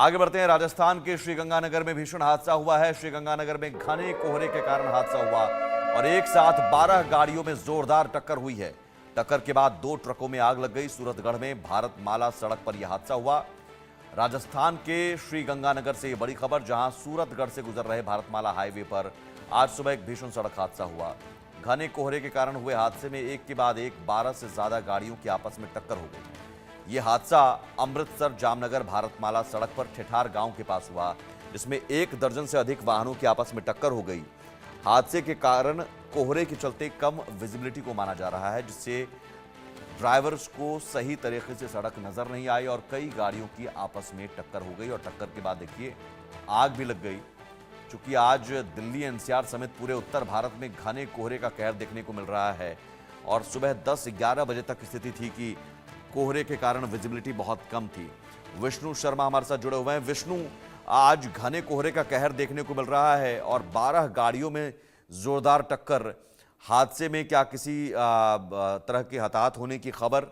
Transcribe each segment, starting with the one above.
आगे बढ़ते हैं। राजस्थान के श्रीगंगानगर में भीषण हादसा हुआ है। श्रीगंगानगर में घने कोहरे के कारण हादसा हुआ और एक साथ 12 गाड़ियों में जोरदार टक्कर हुई है। टक्कर के बाद 2 ट्रकों में आग लग गई। सूरतगढ़ में भारतमाला सड़क पर यह हादसा हुआ। राजस्थान के श्रीगंगानगर से यह बड़ी खबर, जहां सूरतगढ़ से गुजर रहे भारतमाला हाईवे पर आज सुबह एक भीषण सड़क हादसा हुआ। घने कोहरे के कारण हुए हादसे में एक के बाद एक 12 से ज्यादा गाड़ियों की आपस में टक्कर हो गई। यह हादसा अमृतसर जामनगर भारतमाला सड़क पर ठेठार गांव के पास हुआ, जिसमें 1 दर्जन से अधिक वाहनों की आपस में टक्कर हो गई। हादसे के कारण कोहरे के चलते कम विजिबिलिटी को माना जा रहा है, जिससे ड्राइवर्स को सही तरीके से सड़क नजर नहीं आई और कई गाड़ियों की आपस में टक्कर हो गई। और टक्कर के बाद देखिए आग भी लग गई। चूंकि आज दिल्ली एनसीआर समेत पूरे उत्तर भारत में घने कोहरे का कहर देखने को मिल रहा है और सुबह 10-11 बजे तक स्थिति थी कि कोहरे के कारण विजिबिलिटी बहुत कम थी। विष्णु शर्मा हमारे साथ जुड़े हुए हैं। विष्णु, आज घने कोहरे का कहर देखने को मिल रहा है और 12 गाड़ियों में जोरदार टक्कर। हादसे में क्या किसी तरह के हताहत होने की खबर?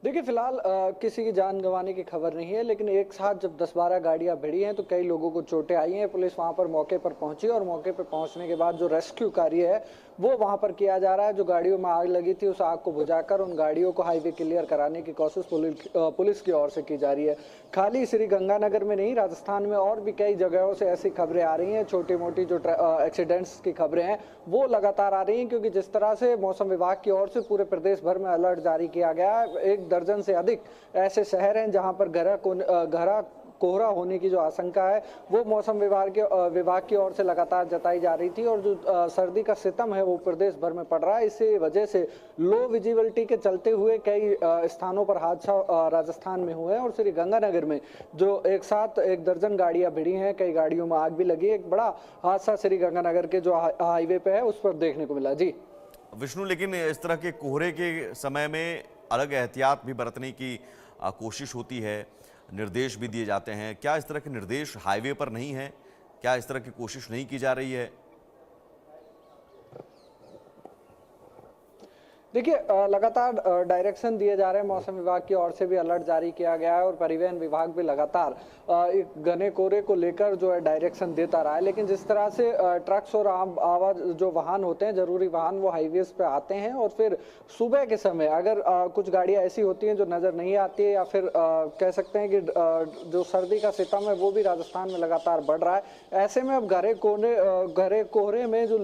देखिए, फिलहाल किसी की जान गंवाने की खबर नहीं है, लेकिन एक साथ जब 10-12 गाड़ियां भिड़ी हैं तो कई लोगों को चोटें आई हैं। पुलिस वहां पर मौके पर पहुंची और मौके पर पहुंचने के बाद जो रेस्क्यू कार्य है वो वहां पर किया जा रहा है। जो गाड़ियों में आग लगी थी उस आग को बुझाकर उन गाड़ियों को हाईवे क्लियर कराने की कोशिश पुलिस की ओर से की जा रही है। खाली श्रीगंगानगर में नहीं, राजस्थान में और भी कई जगहों से ऐसी खबरें आ रही हैं। छोटी मोटी जो एक्सीडेंट्स की खबरें हैं वो लगातार आ रही हैं, क्योंकि जिस तरह से मौसम विभाग की ओर से पूरे प्रदेश भर में अलर्ट जारी किया गया है। 1 दर्जन से अधिक ऐसे शहर हैं जहां पर गहरा कोहरा होने की जो आशंका है वो मौसम विभाग की ओर से लगातार जताई जा रही थी। और जो सर्दी का सितम है वो प्रदेश भर में पड़ रहा है। इसी वजह से लो विजिबिलिटी के चलते हुए कई स्थानों पर हादसा राजस्थान में हुए हैं। और श्रीगंगानगर में जो एक साथ 1 दर्जन गाड़ियां भिड़ी हैं, कई गाड़ियों में आग भी लगी। एक बड़ा हादसा श्रीगंगानगर के जो हाईवे पे है उस पर देखने को मिला। जी विष्णु, लेकिन इस तरह के कोहरे के समय में अलग एहतियात भी बरतने की कोशिश होती है, निर्देश भी दिए जाते हैं। क्या इस तरह के निर्देश हाईवे पर नहीं है? क्या इस तरह की कोशिश नहीं की जा रही है? देखिए, लगातार डायरेक्शन दिए जा रहे हैं। मौसम विभाग की ओर से भी अलर्ट जारी किया गया है और परिवहन विभाग भी लगातार एक घने कोहरे को लेकर जो है डायरेक्शन देता रहा है। लेकिन जिस तरह से ट्रक्स और आम आवाज जो वाहन होते हैं, जरूरी वाहन, वो हाईवेज पे आते हैं और फिर सुबह के समय अगर कुछ गाड़ियां ऐसी होती हैं जो नजर नहीं आती है, या फिर कह सकते हैं कि जो सर्दी का सितम है वो भी राजस्थान में लगातार बढ़ रहा है। ऐसे में अब घरे कोहरे में जो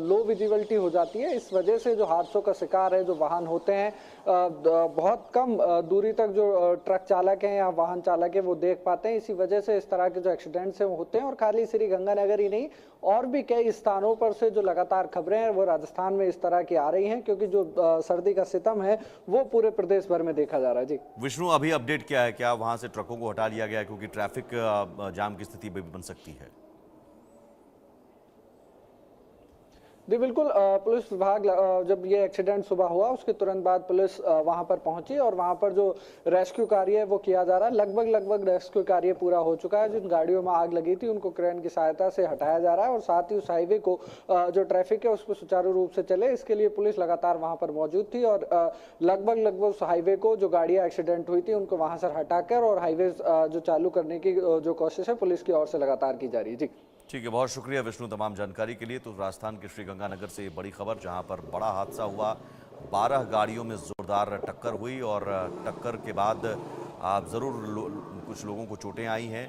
लो विजिबिलिटी हो जाती है, इस वजह से जो हादसों का शिकार जो वाहन होते हैं बहुत कम दूरी तक जो ट्रक चालक हैं या वाहन चालक है वो देख पाते हैं। इसी वजह से इस तरह के जो एक्सीडेंट्स हैं वो होते हैं। और खाली श्रीगंगानगर ही नहीं, और भी कई स्थानों पर से जो लगातार खबरें हैं वो राजस्थान में इस तरह की आ रही हैं, क्योंकि जो सर्दी का सितम है वो पूरे प्रदेश भर में देखा जा रहा है। जी विष्णु, अभी अपडेट क्या है? क्या वहां से ट्रकों को हटा लिया गया है, क्योंकि ट्रैफिक जाम की स्थिति भी बन सकती है? जी बिल्कुल, पुलिस विभाग जब ये एक्सीडेंट सुबह हुआ उसके तुरंत बाद पुलिस वहां पर पहुंची और वहां पर जो रेस्क्यू कार्य है वो किया जा रहा है। लगभग रेस्क्यू कार्य पूरा हो चुका है। जिन गाड़ियों में आग लगी थी उनको क्रेन की सहायता से हटाया जा रहा है और साथ ही उस हाईवे को जो ट्रैफिक है उस पर सुचारू रूप से चले, इसके लिए पुलिस लगातार वहां पर मौजूद थी। और लगभग उस हाईवे को जो गाड़ियां एक्सीडेंट हुई थी उनको वहां से हटाकर और हाईवे जो चालू करने की जो कोशिश है पुलिस की ओर से लगातार की जा रही है। जी ठीक है, बहुत शुक्रिया विष्णु तमाम जानकारी के लिए। तो राजस्थान के श्रीगंगानगर से ये बड़ी खबर, जहां पर बड़ा हादसा हुआ, 12 गाड़ियों में जोरदार टक्कर हुई और टक्कर के बाद जरूर कुछ लोगों को चोटें आई हैं।